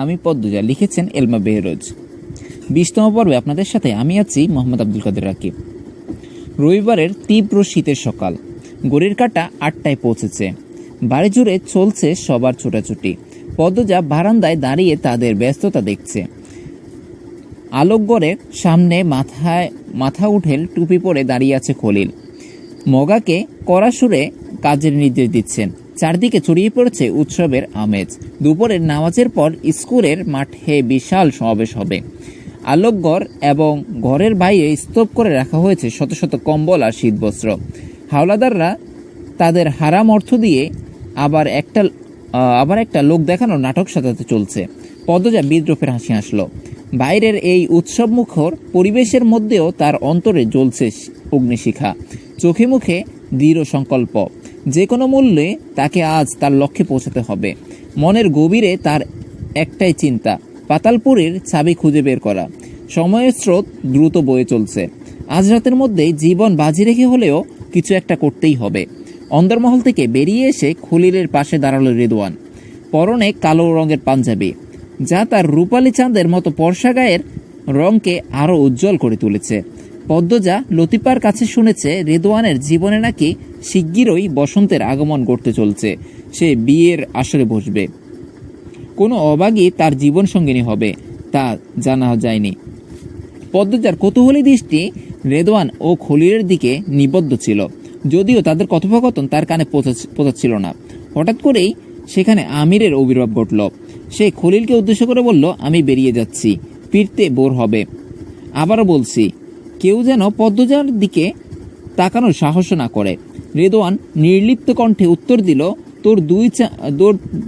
আমি পদ্মজা, লিখেছেন এলমা বেহরোজ। 20তম পর্বে আপনাদের সাথে আমি আছি মোহাম্মদ আব্দুল কাদের রাকিব। রবিবারের তীব্র শীতের সকাল, ঘড়ির কাঁটা 8টায় পৌঁছেছে। বাড়ি জুড়ে চলছে সবার ছোটাছুটি। পদ্মজা বারান্দায় দাঁড়িয়ে তাদের ব্যস্ততা দেখছে। আলোকগড়ের সামনে মাথা উঠেল টুপি পরে দাঁড়িয়ে আছে খলিল। মগাকে কড়া সুরে কাজের নির্দেশ দিচ্ছেন। চারদিকে ছড়িয়ে পড়েছে উৎসবের আমেজ। দুপুরের নামাজের পর স্কুলের মাঠে বিশাল সমাবেশ হবে। আলোকগড় এবং ঘরের বাইরে স্তূপ করে রাখা হয়েছে শত শত কম্বল আর শীতবস্ত্র। হাওলাদাররা তাদের হারাম অর্থ দিয়ে আবার একটা লোক দেখানোর নাটক সাজাতে চলছে। পদ্মজা বিদ্রোহের হাসি হাসল। বাইরের এই উৎসব মুখর পরিবেশের মধ্যেও তার অন্তরে জ্বলছে অগ্নিশিখা, চোখে মুখে দৃঢ় সংকল্প। যে কোনো মূল্যে তাকে আজ তার লক্ষ্যে পৌঁছাতে হবে। মনের গভীরে তার একটাই চিন্তা, পাতালপুরের চাবি খুঁজে বের করা। সময়ের স্রোত দ্রুত বয়ে চলছে। আজ রাতের মধ্যেই জীবন বাজি রেখে হলেও কিছু একটা করতেই হবে। অন্দরমহল থেকে বেরিয়ে এসে খলিলের পাশে দাঁড়ালো রেদওয়ান। পরনে কালো রঙের পাঞ্জাবি, যা তার রূপালী চাঁদের মতো ফর্সা গায়ের রঙকে আরও উজ্জ্বল করে তুলেছে। পদ্মজা লতিফার কাছে শুনেছে রেদওয়ানের জীবনে নাকি শিগগিরই বসন্তের আগমন ঘটতে চলছে। সে বিয়ের আসরে বসবে, কোনো অবাগই তার জীবন সঙ্গিনী হবে, তা জানা যায়নি। পদ্মজার কৌতূহলী দৃষ্টি রেদওয়ান ও খলিলের দিকে নিবদ্ধ ছিল, যদিও তাদের কথোপকথন তার কানে পৌঁছাচ্ছিল না। হঠাৎ করেই সেখানে আমিরের আবির্ভাব ঘটল। সে খলিলকে উদ্দেশ্য করে বলল, আমি বেরিয়ে যাচ্ছি, ফিরতে বোর হবে। আবারও বলছি। কেউ যেন পদ্মজার দিকে তাকানোর সাহস না করে। রেদওয়ান নির্লিপ্ত কণ্ঠে উত্তর দিল, তোর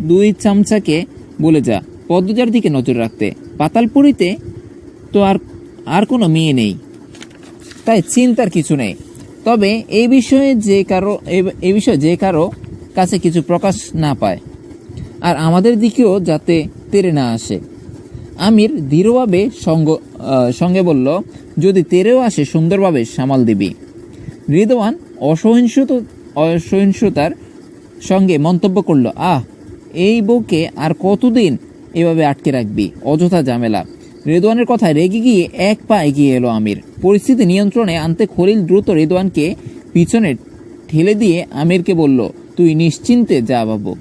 দুই চামচাকে বলে যা পদ্মজার দিকে নজর রাখতে। পাতালপুরীতে তো আর কোনো মেয়ে নেই, তাই চিন্তার কিছু নেই। তবে এই বিষয়ে যে কারো কাছে কিছু প্রকাশ না পায়, আর আমাদের দিকেও যাতে তেরে না আসে। আমির দৃঢ়ভাবে সঙ্গে বলল, যদি তেরেও আসে সুন্দরভাবে সামাল দিবি। রেদওয়ান অসহিষ্ণুতার সঙ্গে মন্তব্য করল, এই বউকে আর কতদিন এভাবে আটকে রাখবি, অযথা ঝামেলা। রেদওয়ানের কথায় রেগে গিয়ে এক পা এগিয়ে এলো আমির। পরিস্থিতি নিয়ন্ত্রণে আনতে খলিল দ্রুত রেদওয়ানকে পিছনে ঠেলে দিয়ে আমিরকে বলল, তুই নিশ্চিন্তে যা বাবু,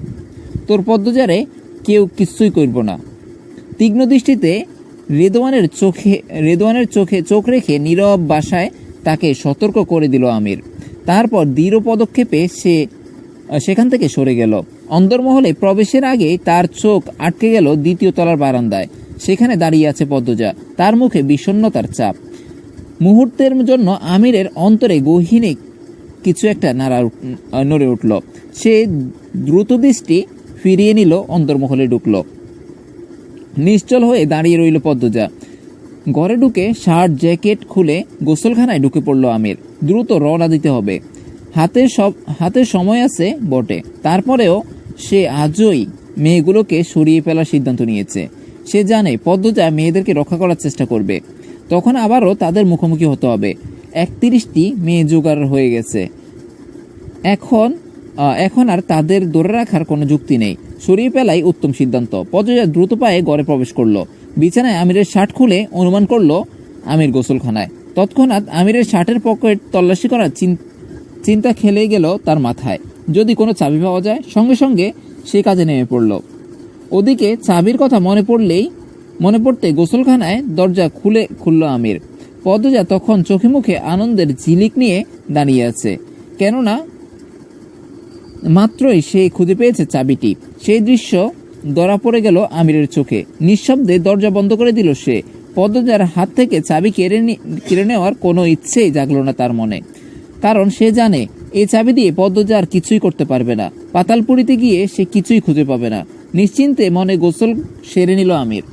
তোর পদ্মজারে কেউ কিছুই করব না। তীক্ষ্ণ দৃষ্টিতে রেদওয়ানের চোখে চোখ রেখে নীরব ভাষায় তাকে সতর্ক করে দিল আমির। তারপর দৃঢ় পদক্ষেপে সেখান থেকে সরে গেল। অন্দরমহলে প্রবেশের আগে তার চোখ আটকে গেল দ্বিতীয় তলার বারান্দায়। সেখানে দাঁড়িয়ে আছে পদ্মজা, তার মুখে বিষণ্ণতার ছাপ। মুহূর্তের জন্য আমিরের অন্তরে গহীন কিছু একটা নড়ে উঠল। সে দ্রুত দৃষ্টি ফিরিয়ে নিল, অন্দরমহলে ঢুকল। নিশ্চল হয়ে দাঁড়িয়ে রইল পদ্মজা। ঘরে ঢুকে শার্ট জ্যাকেট খুলে গোসলখানায় ঢুকে পড়ল আমির। দ্রুত রওনা দিতে হবে। হাতে সময় আছে বটে, তারপরেও সে আজই মেয়েগুলোকে সরিয়ে ফেলার সিদ্ধান্ত নিয়েছে। সে জানে পদ্মজা মেয়েদেরকে রক্ষা করার চেষ্টা করবে। তখন আবারও তাদের মুখোমুখি হতে হবে। 31টি মেয়ে জোগাড় হয়ে গেছে। এখন আর তাদের ধরে রাখার কোনো যুক্তি নেই। সরিয়ে ফেলাই উত্তম সিদ্ধান্ত। পদ্মজা দ্রুত পায়ে ঘরে প্রবেশ করলো। বিছানায় আমিরের শার্ট খুলে অনুমান করলো আমির গোসলখানায়। তৎক্ষণাৎ আমিরের শার্টের পকেট তল্লাশি করার চিন্তা খেলে গেল তার মাথায়। যদি কোনো চাবি পাওয়া যায়, সঙ্গে সঙ্গে সে কাজে নেমে পড়ল। ওদিকে চাবির কথা মনে পড়তে গোসলখানায় দরজা খুলল আমির। পদ্মজা তখন চোখে মুখে আনন্দের ঝিলিক নিয়ে দাঁড়িয়ে আছে, কেননা মাত্রই সে খুঁজে পেয়েছে চাবিটি। সেই দৃশ্য ধরা পড়ে গেল আমিরের চোখে। নিঃশব্দে দরজা বন্ধ করে দিল সে। পদ্মজার হাত থেকে চাবি কেড়ে নেওয়ার কোনো ইচ্ছেই জাগলো না তার মনে, কারণ সে জানে এই চাবি দিয়ে পদ্মজা আর কিছুই করতে পারবে না। পাতালপুরীতে গিয়ে সে কিছুই খুঁজে পাবে না। নিশ্চিন্তে মনে গোসল সেরে নিল আমির।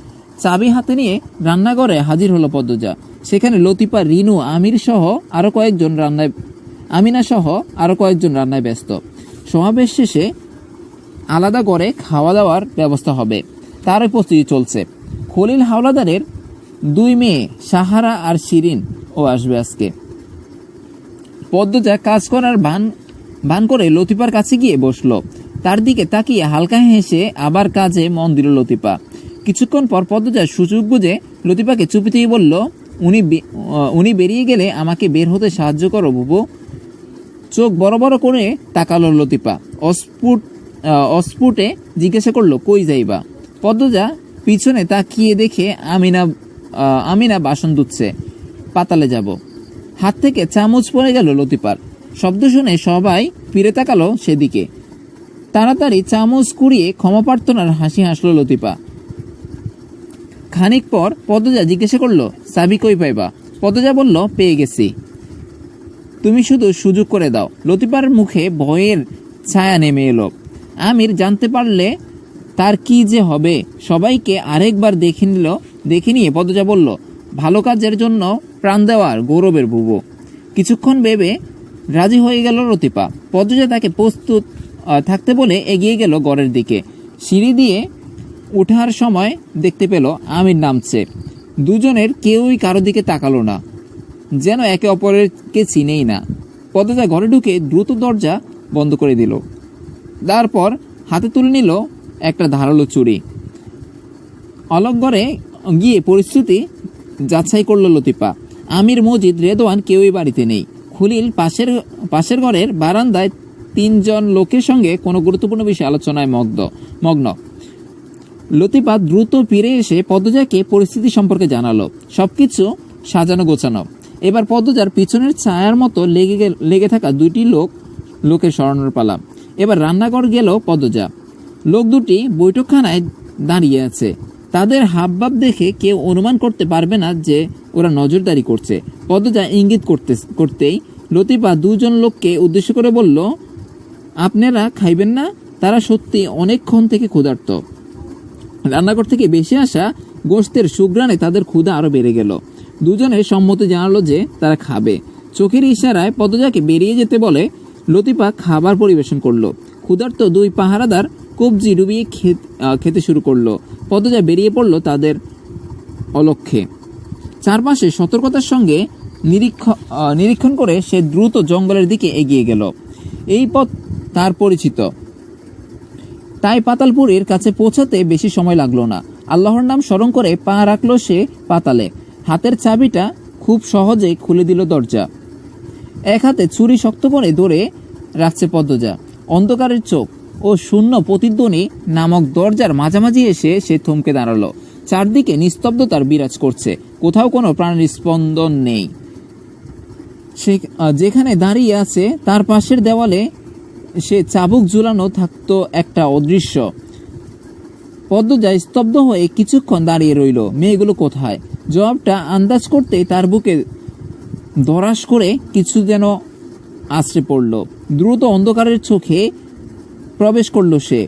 চাবি হাতে নিয়ে রান্নাঘরে হাজির হলো পদ্মজা। সেখানে লতিফা, রিনু, আমিনা সহ আরো কয়েকজন রান্নায় ব্যস্ত। সমাবেশ শেষে আলাদা করে খাওয়া দাওয়ার ব্যবস্থা হবে, তারই প্রস্তুতি চলছে। খলিল হাওলাদারের 2 মেয়ে সাহারা আর শিরিন ও আসবে আজকে। পদ্মজা কাজ করার ভান করে লতিফার কাছে গিয়ে বসলো। তার দিকে তাকিয়ে হালকা হেসে আবার কাজে মন দিল লতিফা। কিছুক্ষণ পর পদ্মজা সুযোগ বুঝে লতিফাকে চুপিতেই বলল, উনি বেরিয়ে গেলে আমাকে বের হতে সাহায্য করো বুবু। চোখ বড় বড় করে তাকালো লতিফা। অস্ফুটে জিজ্ঞাসা করলো, কই যাইবা? পদ্মজা পিছনে তাকিয়ে দেখে আমিনা বাসন ধুচ্ছে। পাতালে যাব। হাত থেকে চামচ পড়ে গেল লতিফার। শব্দ শুনে সবাই ফিরে তাকালো সেদিকে। তাড়াতাড়ি চামচ কুড়িয়ে ক্ষমা প্রার্থনার হাসি হাসলো লতিফা। খানিক পর পদ্মজা জিজ্ঞাসা করলো, চাবি কই পাইবা? পদ্মজা বলল, পেয়ে গেছি, তুমি শুধু সুযোগ করে দাও। লতিফার মুখে ভয়ের ছায়া নেমে এলো। আমির জানতে পারলে তার কি যে হবে। সবাইকে আরেকবার দেখে নিয়ে পদ্মজা বলল, ভালো কাজের জন্য প্রাণ দেওয়ার গৌরবের বুবু। কিছুক্ষণ ভেবে রাজি হয়ে গেল লতিফা। পদ্মজা তাকে প্রস্তুত থাকতে বলে এগিয়ে গেল ঘরের দিকে। সিঁড়ি দিয়ে ওঠার সময় দেখতে পেল আমির নামছে। দুজনের কেউই কারো দিকে তাকালো না, যেন একে অপরকে চিনেই না। পদ্মজা ঘরে ঢুকে দ্রুত দরজা বন্ধ করে দিল। তারপর হাতে তুলে নিল একটা ধারালো ছুরি। অলক ঘরে গিয়ে পরিস্থিতি যাচাই করলো লতিফা। আমির, মজিদ, রেদওয়ান কেউই বাড়িতে নেই। খলিল পাশের ঘরের বারান্দায় 3 জন লোকের সঙ্গে কোনো গুরুত্বপূর্ণ বিষয়ে আলোচনায় মগ্ন। লতিফা দ্রুত ফিরে এসে পদ্মজাকে পরিস্থিতি সম্পর্কে জানালো। সবকিছু সাজানো গোছানো। এবার পদ্মজার পিছনের ছায়ার মতো লেগে থাকা 2টি লোকের সরানোর পালা। এবার রান্নাঘর গেল পদ্মজা। লোক দুটি বৈঠকখানায় দাঁড়িয়ে আছে। তাদের হাবভাব দেখে কেউ অনুমান করতে পারবে না যে ওরা নজরদারি করছে। পদ্মজা ইঙ্গিত করতেই লতিফা 2 জন লোককে উদ্দেশ্য করে বলল, আপনারা খাইবেন না? তারা সত্যি অনেকক্ষণ থেকে ক্ষুধার্ত। রান্নাঘর থেকে বেশি আসা গোশতের সুঘ্রাণে তাদের ক্ষুধা আরো বেড়ে গেল। দুজনে সম্মতি জানালো যে তারা খাবে। চোখের ইশারায় পদ্মজাকে বেরিয়ে যেতে বলে লতিফা খাবার পরিবেশন করলো। ক্ষুধার্ত 2 পাহারাদার কবজি ডুবিয়ে খেতে শুরু করলো। পদ্মজা বেরিয়ে পড়লো তাদের অলক্ষ্যে। চারপাশে সতর্কতার সঙ্গে নিরীক্ষণ করে সে দ্রুত জঙ্গলের দিকে এগিয়ে গেল। এই পথ তার পরিচিত, তাই পাতালপুরীর কাছে পৌঁছাতে বেশি সময় লাগলো না। আল্লাহর নাম স্মরণ করে পা রাখলো সে পাতালে। হাতের চাবিটা খুব সহজেই খুলে দিল দরজা। এক হাতে ছুরি শক্ত করে ধরে রাখছে পদ্মজা। অন্ধকারের চোখ ও শূন্য প্রতিধ্বনি নামক দরজার মাঝামাঝি এসে সে থমকে দাঁড়ালো। চারদিকে নিস্তব্ধতার বিরাজ করছে, কোথাও কোনো প্রাণের স্পন্দন নেই। সে যেখানে দাঁড়িয়ে আছে তার পাশের দেওয়ালে সে চাবুক ঝুলানো থাকতো একটা অদৃশ্য। পদ্মজা স্তব্ধ হয়ে কিছুক্ষণ দাঁড়িয়ে রইল। মেয়েগুলো কোথায়? জবাবটা আন্দাজ করতেই তার বুকে দরাস করে কিছু যেন আছড়ে পড়ল। দ্রুত অন্ধকারের চোখে প্রবেশ করলো সে।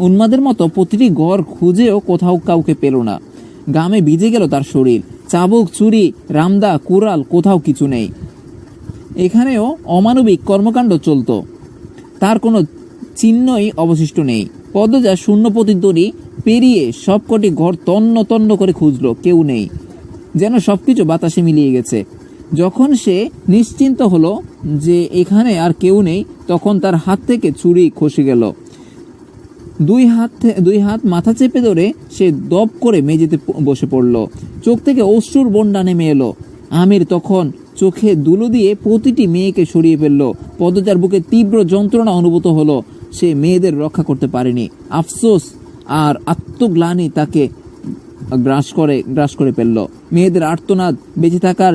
উন্মাদের মতো প্রতিটি ঘর খুঁজেও কোথাও কাউকে পেল না। ঘামে ভিজে গেল তার শরীর। চাবুক, ছুরি, রামদা, কুড়াল, কোথাও কিছু নেই। এখানেও অমানবিক কর্মকাণ্ড চলত। তার কোনো চিহ্নই অবশিষ্ট নেই। পদ্মজা শূন্য প্রতিধ্বনি পেরিয়ে সবকটি ঘর তন্ন তন্ন করে খুঁজলো, কেউ নেই। যেন সবকিছু বাতাসে মিলিয়ে গেছে। যখন সে নিশ্চিন্ত হলো যে এখানে আর কেউ নেই, তখন তার হাত থেকে ছুরি খসে গেল। দুই হাত মাথা চেপে ধরে সে দপ করে মেঝেতে বসে পড়ল। চোখ থেকে অশ্রুর বন্যা নেমে এলো। আমির তখন চোখে ধুলো দিয়ে প্রতিটি মেয়েকে সরিয়ে ফেলল। পদ্মজার বুকে তীব্র যন্ত্রণা অনুভূত হলো। সে মেয়েদের রক্ষা করতে পারেনি। আফসোস আর আত্মগ্লানি তাকে গ্রাস করে ফেলল। মেয়েদের আর্তনাদ, বেঁচে থাকার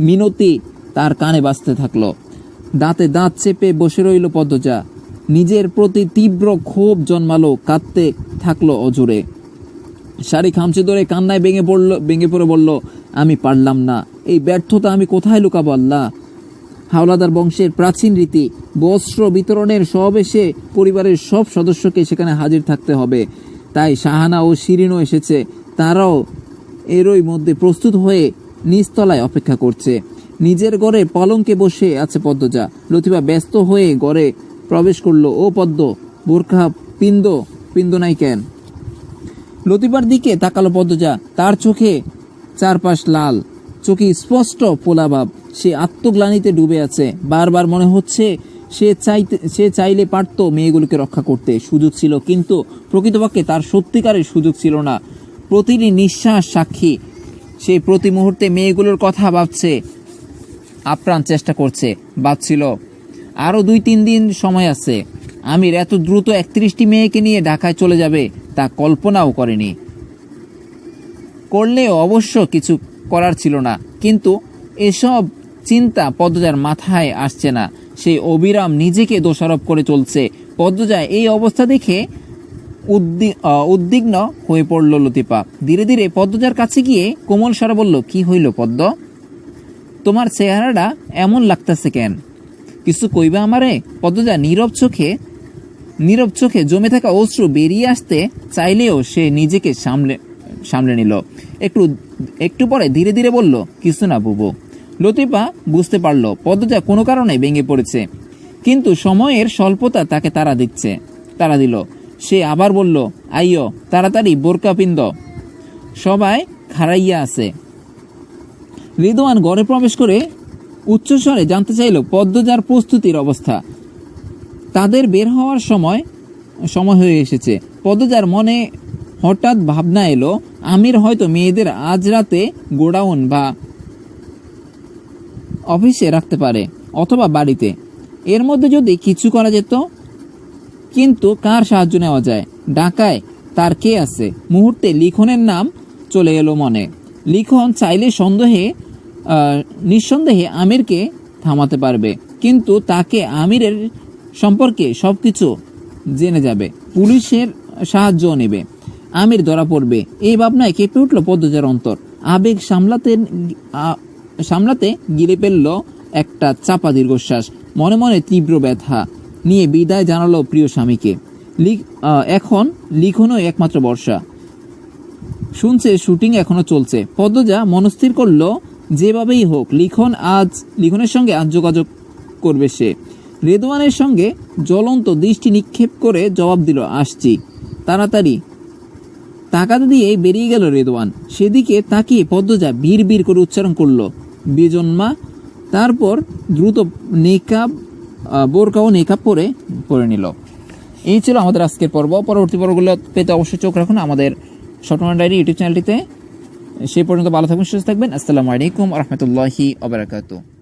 মিনতি তার কানে বাজতে থাকলো। দাঁতে দাঁত চেপে বসে রইল পদ্মজা। নিজের প্রতি তীব্র ক্ষোভ জন্মালো, কাঁদতে থাকলো অজোরে। শাড়ি খামচে ধরে কান্নায় ভেঙে পড়ে বলল, আমি পারলাম না। এই ব্যর্থতা আমি কোথায় লুকাবো আল্লাহ? হাওলাদার বংশের প্রাচীন রীতি, বস্ত্র বিতরণের সমাবেশে পরিবারের সব সদস্যকে সেখানে হাজির থাকতে হবে। তাই শাহানা ও শিরিনও এসেছে। তারাও এরই মধ্যে প্রস্তুত হয়ে নিচতলায় অপেক্ষা করছে। নিজের ঘরে পলঙ্কে বসে আছে পদ্মজা। লতিফা ব্যস্ত হয়ে ঘরে প্রবেশ করলো। ও পদ্ম, বোরখা পিন্দ নাই কেন? লতিফার দিকে তাকালো পদ্মজা। তার চোখে চারপাশ লাল, চোখে স্পষ্ট পোলাভাব। সে আত্মগ্লানিতে ডুবে আছে। বারবার মনে হচ্ছে সে চাইলে পারত মেয়েগুলোকে রক্ষা করতে, সুযোগ ছিল, কিন্তু প্রকৃতপক্ষে তার সত্যিকারের সুযোগ ছিল না। প্রতিটি নিঃশ্বাস সাক্ষী, সে প্রতি মুহূর্তে মেয়েগুলোর কথা ভাবছে, আপ্রাণ চেষ্টা করছে, ভাবছিল আরও 2-3 দিন সময় আছে। আমির এত দ্রুত 31টি মেয়েকে নিয়ে ঢাকায় চলে যাবে তা কল্পনাও করেনি। করলেও অবশ্য কিছু করার ছিল না, কিন্তু এসব চিন্তা পদ্মজার মাথায় আসছে না। সে অবিরাম নিজেকে দোষারোপ করে চলছে। পদ্মজা এই অবস্থা দেখে উদ্বিগ্ন হয়ে পড়ল লতিফা। ধীরে ধীরে পদ্মজার কাছে গিয়ে কোমল স্বরে বলল, কি হইল পদ্ম, তোমার চেহারাটা এমন লাগতেছে কেন? কিছু কইবা আমারে? পদ্মজা নীরব চোখে জমে থাকা অশ্রু বেরিয়ে আসতে চাইলেও সে নিজেকে সামলে নিল। একটু পরে ধীরে ধীরে বলল, কিছু না বুবু। লতিফা বুঝতে পারল পদ্মজা কোনো কারণে ভেঙে পড়েছে, কিন্তু সময়ের স্বল্পতা তাকে তাড়া দিল। সে আবার বলল, আইয়ো তাড়াতাড়ি বোরকা পিন্দ, সবাই খাড়াইয়া আছে। রিদওয়ান ঘরে প্রবেশ করে উচ্চস্বরে জানতে চাইল পদ্মজার প্রস্তুতির অবস্থা। তাদের বের হওয়ার সময় হয়ে এসেছে। পদ্মজার মনে হঠাৎ ভাবনা এলো, আমির হয়তো মেয়েদের আজ রাতে গোডাউন বা অফিসে রাখতে পারে, অথবা বাড়িতে। এর মধ্যে যদি কিছু করা যেত, কিন্তু কার সাহায্য নেওয়া যায়? ঢাকায় তার কে আছে? মুহূর্তে লিখনের নাম চলে এলো মনে। লিখন চাইলে নিঃসন্দেহে আমিরকে থামাতে পারবে, কিন্তু তাকে আমিরের সম্পর্কে সবকিছু জেনে যাবে, পুলিশের সাহায্যও নেবে, আমির ধরা পড়বে। এই ভাবনায় কেঁপে উঠল পদ্মজার অন্তর। আবেগ সামলাতে গিলে ফেলল একটা চাপা দীর্ঘশ্বাস। মনে মনে তীব্র ব্যথা নিয়ে বিদায় জানালো প্রিয় স্বামীকে। এখন লিখনও একমাত্র ভরসা। শুনছে শুটিং এখনো চলছে। পদ্মজা মনস্থির করল, যেভাবেই হোক লিখনের সঙ্গে আজ যোগাযোগ করবে সে। রেদওয়ানের সঙ্গে জ্বলন্ত দৃষ্টি নিক্ষেপ করে জবাব দিল, আসছি। তাড়াতাড়ি তাকাতে দিয়ে বেরিয়ে গেল রেদওয়ান। সেদিকে তাকিয়ে পদ্মজা ভিড় করে উচ্চারণ করল, বেজন্মা। তারপর দ্রুত বোরকা ও নেকাব পরে নিল। এই ছিল আমাদের আজকের পর্ব। পরবর্তী পর্বগুলো পেতে অবশ্যই চোখ রাখুন আমাদের স্বপ্ন ডায়েরি ইউটিউব চ্যানেলটিতে। সেই পর্যন্ত ভালো থাকবেন, সুস্থ থাকবেন। আসসালামু আলাইকুম ওয়া রাহমাতুল্লাহি ওয়া বারাকাতুহু।